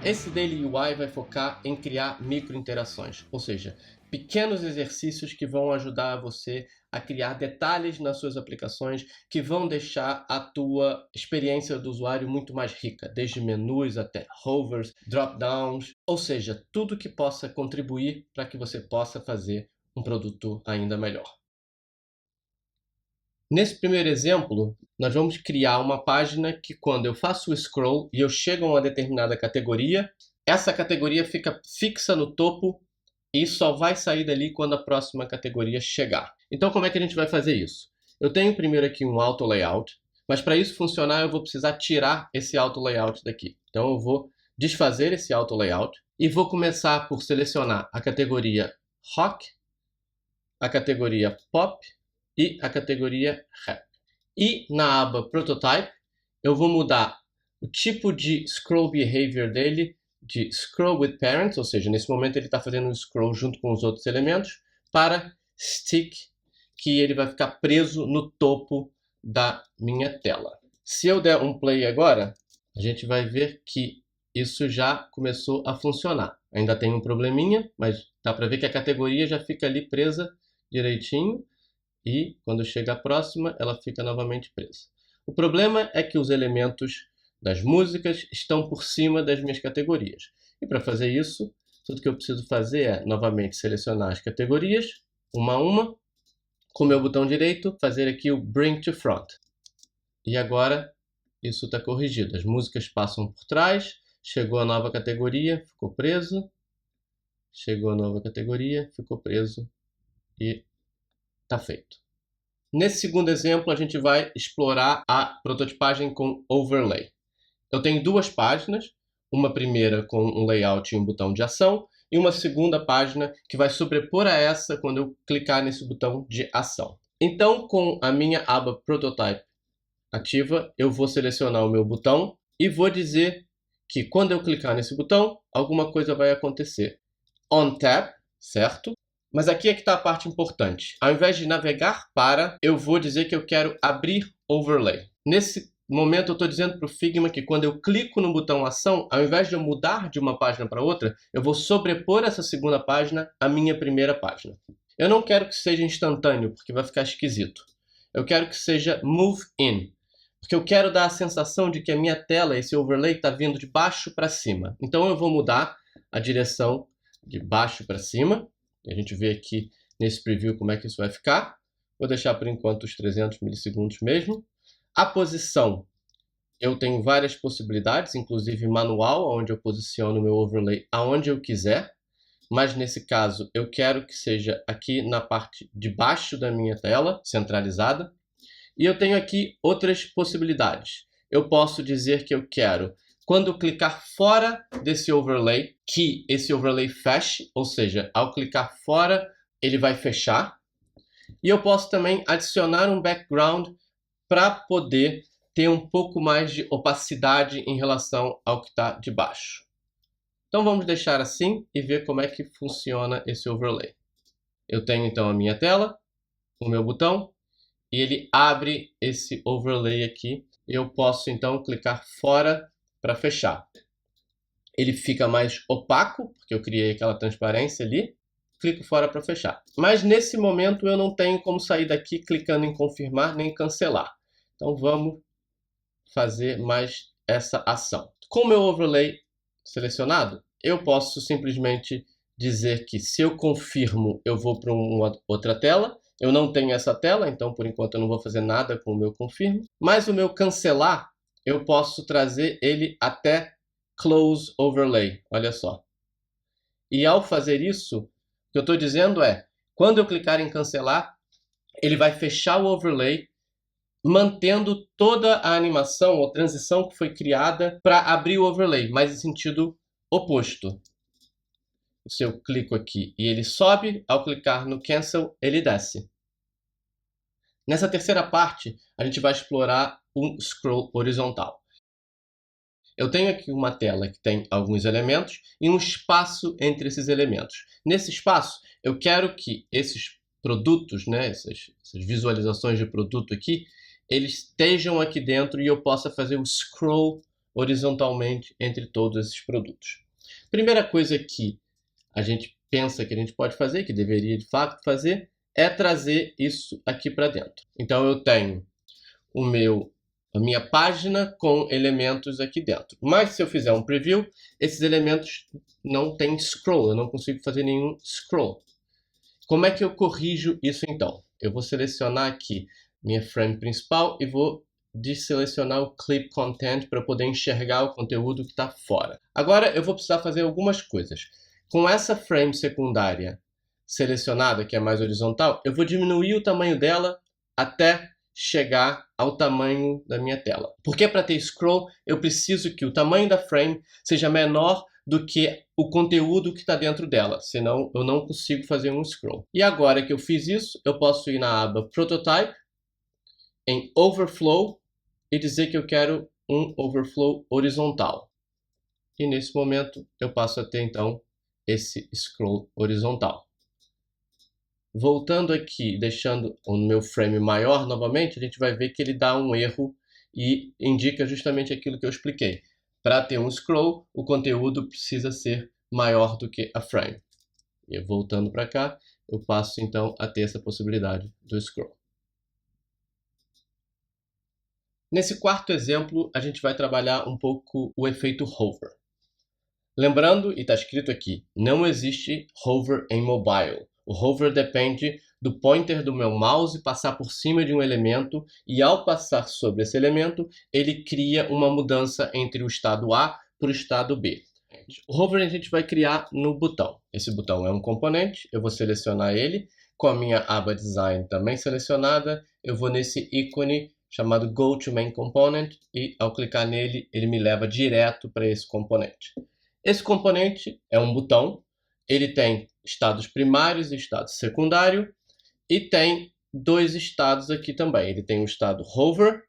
Esse Daily UI vai focar em criar microinterações, ou seja, pequenos exercícios que vão ajudar você a criar detalhes nas suas aplicações que vão deixar a tua experiência do usuário muito mais rica, desde menus até hovers, drop-downs, ou seja, tudo que possa contribuir para que você possa fazer um produto ainda melhor. Nesse primeiro exemplo, nós vamos criar uma página que quando eu faço o scroll e eu chego a uma determinada categoria, essa categoria fica fixa no topo e só vai sair dali quando a próxima categoria chegar. Então como é que a gente vai fazer isso? Eu tenho primeiro aqui um auto layout, mas para isso funcionar eu vou precisar tirar esse auto layout daqui. Então eu vou desfazer esse auto layout e vou começar por selecionar a categoria Rock, a categoria Pop e a categoria Rap. E na aba Prototype, eu vou mudar o tipo de scroll behavior dele de Scroll with Parents, ou seja, nesse momento ele está fazendo um scroll junto com os outros elementos, para Stick, que ele vai ficar preso no topo da minha tela. Se eu der um play agora, a gente vai ver que isso já começou a funcionar. Ainda tem um probleminha, mas dá para ver que a categoria já fica ali presa direitinho. E quando chega a próxima, ela fica novamente presa. O problema é que os elementos das músicas estão por cima das minhas categorias. E para fazer isso, tudo que eu preciso fazer é novamente selecionar as categorias, uma a uma, com o meu botão direito, fazer aqui o Bring to Front. E agora isso está corrigido. As músicas passam por trás, chegou a nova categoria, ficou preso, chegou a nova categoria, ficou preso e está feito. Nesse segundo exemplo, a gente vai explorar a prototipagem com overlay. Eu tenho duas páginas, uma primeira com um layout e um botão de ação, e uma segunda página que vai sobrepor a essa quando eu clicar nesse botão de ação. Então, com a minha aba Prototype ativa, eu vou selecionar o meu botão e vou dizer que quando eu clicar nesse botão, alguma coisa vai acontecer. On tap, certo? Mas aqui é que está a parte importante. Ao invés de navegar para, eu vou dizer que eu quero abrir overlay. Nesse momento eu estou dizendo para o Figma que quando eu clico no botão ação, ao invés de eu mudar de uma página para outra, eu vou sobrepor essa segunda página à minha primeira página. Eu não quero que seja instantâneo, porque vai ficar esquisito. Eu quero que seja move in, porque eu quero dar a sensação de que a minha tela, esse overlay, está vindo de baixo para cima. Então eu vou mudar a direção de baixo para cima. A gente vê aqui nesse preview como é que isso vai ficar. Vou deixar por enquanto os 300 milissegundos mesmo. A posição, eu tenho várias possibilidades, inclusive manual, onde eu posiciono o meu overlay aonde eu quiser. Mas nesse caso eu quero que seja aqui na parte de baixo da minha tela, centralizada. E eu tenho aqui outras possibilidades. Eu posso dizer que eu quero, quando clicar fora desse overlay, que esse overlay feche, ou seja, ao clicar fora, ele vai fechar. E eu posso também adicionar um background para poder ter um pouco mais de opacidade em relação ao que está de baixo. Então vamos deixar assim e ver como é que funciona esse overlay. Eu tenho então a minha tela, o meu botão, e ele abre esse overlay aqui. Eu posso então clicar fora para fechar. Ele fica mais opaco, porque eu criei aquela transparência ali. Clico fora para fechar. Mas nesse momento eu não tenho como sair daqui clicando em confirmar nem cancelar. Então vamos fazer mais essa ação. Com o meu overlay selecionado, eu posso simplesmente dizer que se eu confirmo, eu vou para uma outra tela. Eu não tenho essa tela, então por enquanto eu não vou fazer nada com o meu confirmo. Mas o meu cancelar, eu posso trazer ele até Close Overlay, olha só. E ao fazer isso, o que eu estou dizendo é, quando eu clicar em cancelar, ele vai fechar o overlay, mantendo toda a animação ou transição que foi criada para abrir o overlay, mas em sentido oposto. Se eu clico aqui e ele sobe, ao clicar no Cancel, ele desce. Nessa terceira parte, a gente vai explorar um scroll horizontal. Eu tenho aqui uma tela que tem alguns elementos e um espaço entre esses elementos. Nesse espaço, eu quero que esses produtos, né, essas visualizações de produto aqui, eles estejam aqui dentro e eu possa fazer o scroll horizontalmente entre todos esses produtos. Primeira coisa que a gente pensa que a gente pode fazer, que deveria de fato fazer, é trazer isso aqui para dentro. Então eu tenho a minha página com elementos aqui dentro. Mas se eu fizer um preview, esses elementos não tem scroll, eu não consigo fazer nenhum scroll. Como é que eu corrijo isso então? Eu vou selecionar aqui minha frame principal e vou desselecionar o Clip Content para eu poder enxergar o conteúdo que está fora. Agora eu vou precisar fazer algumas coisas. Com essa frame secundária selecionada, que é mais horizontal, eu vou diminuir o tamanho dela até chegar ao tamanho da minha tela. Porque para ter scroll, eu preciso que o tamanho da frame seja menor do que o conteúdo que está dentro dela, senão eu não consigo fazer um scroll. E agora que eu fiz isso, eu posso ir na aba Prototype, em Overflow, e dizer que eu quero um Overflow horizontal. E nesse momento eu passo a ter então esse scroll horizontal. Voltando aqui, deixando o meu frame maior novamente, a gente vai ver que ele dá um erro e indica justamente aquilo que eu expliquei. Para ter um scroll, o conteúdo precisa ser maior do que a frame. E voltando para cá, eu passo então a ter essa possibilidade do scroll. Nesse quarto exemplo, a gente vai trabalhar um pouco o efeito hover. Lembrando, e está escrito aqui, não existe hover em mobile. O hover depende do pointer do meu mouse passar por cima de um elemento e ao passar sobre esse elemento, ele cria uma mudança entre o estado A para o estado B. O hover a gente vai criar no botão. Esse botão é um componente, eu vou selecionar ele, com a minha aba Design também selecionada, eu vou nesse ícone chamado Go to Main Component e ao clicar nele, ele me leva direto para esse componente. Esse componente é um botão, ele tem estados primários e estado secundário, e tem dois estados aqui também. Ele tem o estado hover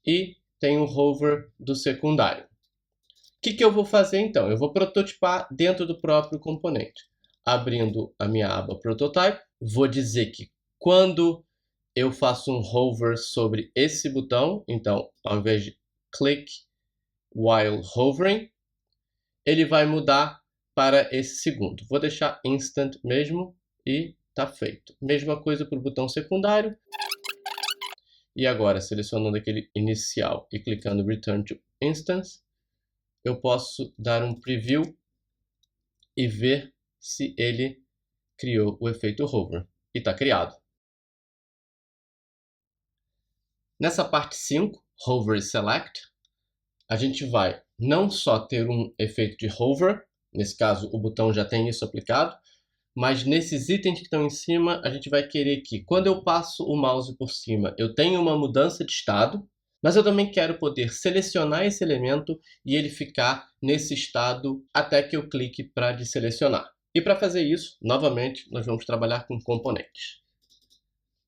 e tem o hover do secundário. O que eu vou fazer então? Eu vou prototipar dentro do próprio componente. Abrindo a minha aba Prototype, vou dizer que quando eu faço um hover sobre esse botão, então ao invés de click while hovering, ele vai mudar para esse segundo. Vou deixar instant mesmo e está feito. Mesma coisa para o botão secundário. E agora, selecionando aquele inicial e clicando Return to Instance, eu posso dar um preview e ver se ele criou o efeito hover. E está criado. Nessa parte 5, Hover Select, a gente vai não só ter um efeito de hover, nesse caso o botão já tem isso aplicado, mas nesses itens que estão em cima, a gente vai querer que quando eu passo o mouse por cima, eu tenha uma mudança de estado, mas eu também quero poder selecionar esse elemento e ele ficar nesse estado até que eu clique para desselecionar. E para fazer isso, novamente, nós vamos trabalhar com componentes.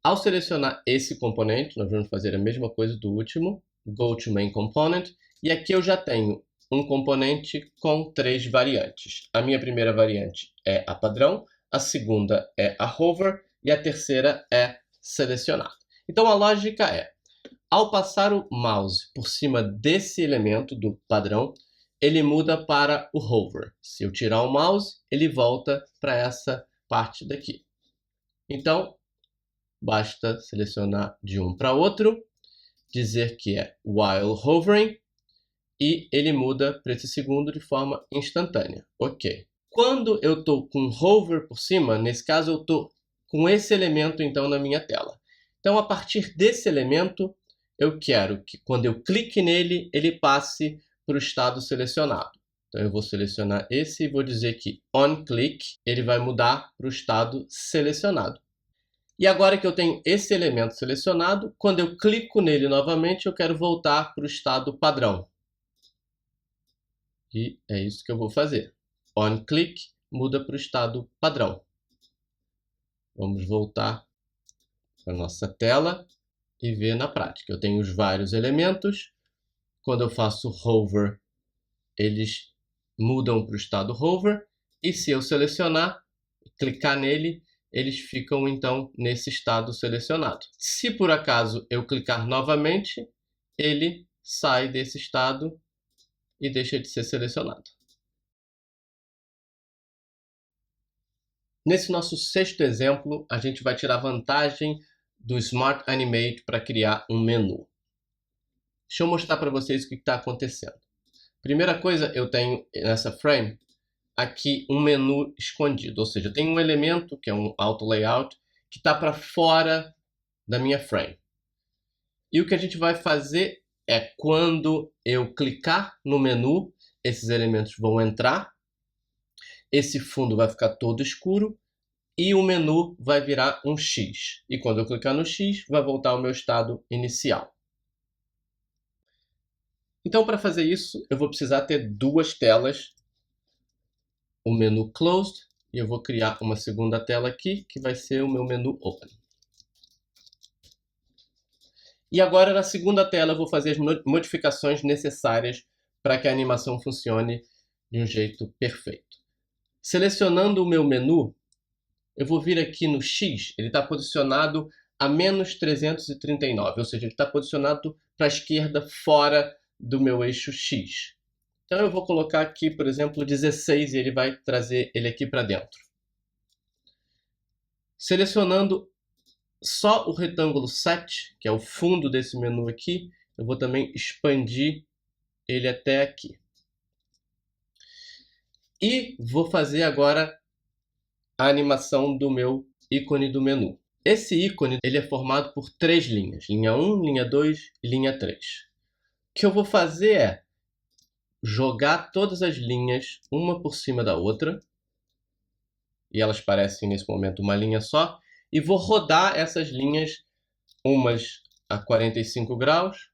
Ao selecionar esse componente, nós vamos fazer a mesma coisa do último, Go to Main Component, e aqui eu já tenho um componente com 3 variantes. A minha primeira variante é a padrão, a segunda é a hover e a terceira é selecionar. Então a lógica é, ao passar o mouse por cima desse elemento do padrão, ele muda para o hover. Se eu tirar o mouse, ele volta para essa parte daqui. Então, basta selecionar de um para outro, dizer que é while hovering, e ele muda para esse segundo de forma instantânea. Ok. Quando eu estou com hover por cima, nesse caso eu estou com esse elemento então na minha tela. Então a partir desse elemento, eu quero que quando eu clique nele, ele passe para o estado selecionado. Então eu vou selecionar esse e vou dizer que on click, ele vai mudar para o estado selecionado. E agora que eu tenho esse elemento selecionado, quando eu clico nele novamente, eu quero voltar para o estado padrão. E é isso que eu vou fazer. On click, muda para o estado padrão. Vamos voltar para a nossa tela e ver na prática. Eu tenho os vários elementos. Quando eu faço hover, eles mudam para o estado hover. E se eu selecionar, clicar nele, eles ficam então nesse estado selecionado. Se por acaso eu clicar novamente, ele sai desse estado e deixa de ser selecionado. Nesse nosso sexto exemplo, a gente vai tirar vantagem do Smart Animate para criar um menu. Deixa eu mostrar para vocês o que está acontecendo. Primeira coisa, eu tenho nessa frame aqui um menu escondido, ou seja, tem um elemento que é um auto layout que está para fora da minha frame. E o que a gente vai fazer é, quando eu clicar no menu, esses elementos vão entrar, esse fundo vai ficar todo escuro e o menu vai virar um X. E quando eu clicar no X, vai voltar ao meu estado inicial. Então, para fazer isso, eu vou precisar ter duas telas. O menu Closed, e eu vou criar uma segunda tela aqui, que vai ser o meu menu Open. E agora, na segunda tela, eu vou fazer as modificações necessárias para que a animação funcione de um jeito perfeito. Selecionando o meu menu, eu vou vir aqui no X, ele está posicionado a menos 339, ou seja, ele está posicionado para a esquerda fora do meu eixo X. Então eu vou colocar aqui, por exemplo, 16 e ele vai trazer ele aqui para dentro. Selecionando só o retângulo 7, que é o fundo desse menu aqui, eu vou também expandir ele até aqui. E vou fazer agora a animação do meu ícone do menu. Esse ícone ele é formado por três linhas, linha 1, linha 2 e linha 3. O que eu vou fazer é jogar todas as linhas uma por cima da outra, e elas parecem nesse momento uma linha só, e vou rodar essas linhas, umas a 45 graus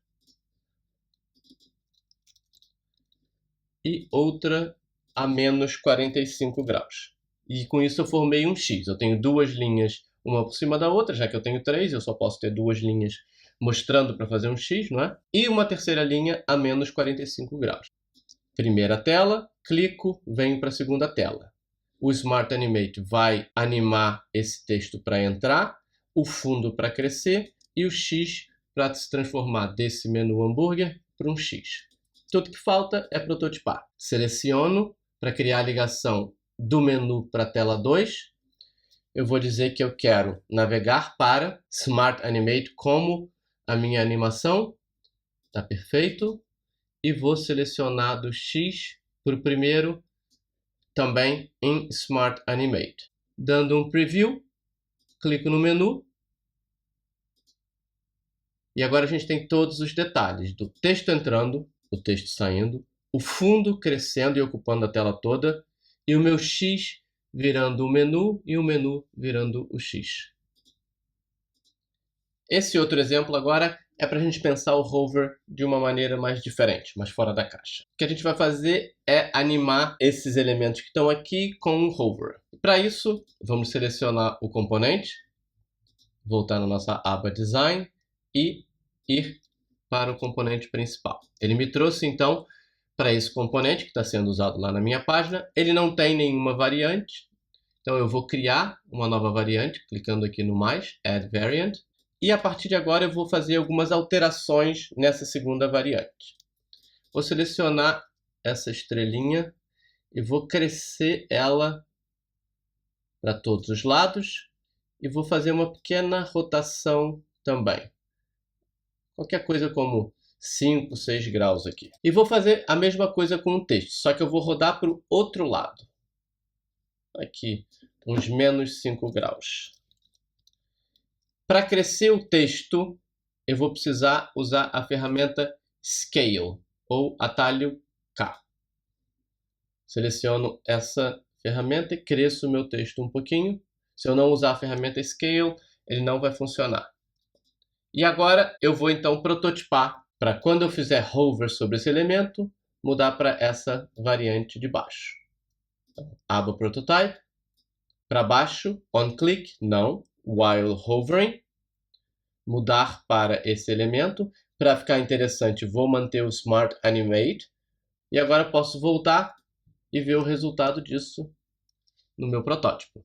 e outra a menos 45 graus. E com isso eu formei um X. Eu tenho duas linhas, uma por cima da outra, já que eu tenho três, eu só posso ter duas linhas mostrando para fazer um X, não é? E uma terceira linha a menos 45 graus. Primeira tela, clico, venho para a segunda tela. O Smart Animate vai animar esse texto para entrar, o fundo para crescer e o X para se transformar desse menu hambúrguer para um X. Tudo que falta é prototipar. Seleciono para criar a ligação do menu para a tela 2. Eu vou dizer que eu quero navegar para Smart Animate como a minha animação. Está perfeito. E vou selecionar do X para o primeiro, também em Smart Animate. Dando um preview, clico no menu. E agora a gente tem todos os detalhes do texto entrando, o texto saindo, o fundo crescendo e ocupando a tela toda, e o meu X virando o menu e o menu virando o X. Esse outro exemplo agora é para a gente pensar o hover de uma maneira mais diferente, mais fora da caixa. O que a gente vai fazer é animar esses elementos que estão aqui com um hover. Para isso, vamos selecionar o componente, voltar na nossa aba Design e ir para o componente principal. Ele me trouxe então para esse componente que está sendo usado lá na minha página. Ele não tem nenhuma variante, então eu vou criar uma nova variante, clicando aqui no mais, Add Variant. E a partir de agora eu vou fazer algumas alterações nessa segunda variante. Vou selecionar essa estrelinha e vou crescer ela para todos os lados e vou fazer uma pequena rotação também. Qualquer coisa como 5, 6 graus aqui. E vou fazer a mesma coisa com o texto, só que eu vou rodar para o outro lado. Aqui, uns menos 5 graus. Para crescer o texto, eu vou precisar usar a ferramenta Scale, ou atalho K. Seleciono essa ferramenta e cresço o meu texto um pouquinho. Se eu não usar a ferramenta Scale, ele não vai funcionar. E agora eu vou então prototipar para quando eu fizer hover sobre esse elemento, mudar para essa variante de baixo. Então, aba Prototype, para baixo, onClick, não, while hovering, mudar para esse elemento. Para ficar interessante, vou manter o Smart Animate. E agora posso voltar e ver o resultado disso no meu protótipo.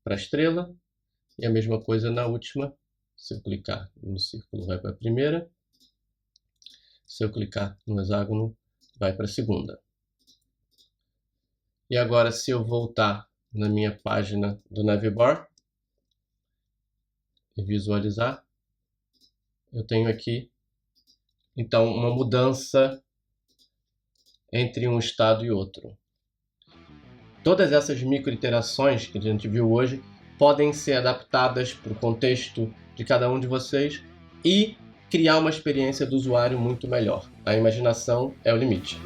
para a estrela. E a mesma coisa na última. Se eu clicar no círculo, vai para a primeira. Se eu clicar no hexágono, vai para a segunda. E agora, se eu voltar na minha página do Navibar e visualizar, eu tenho aqui, então, uma mudança entre um estado e outro. Todas essas microiterações que a gente viu hoje podem ser adaptadas para o contexto de cada um de vocês e criar uma experiência do usuário muito melhor. A imaginação é o limite.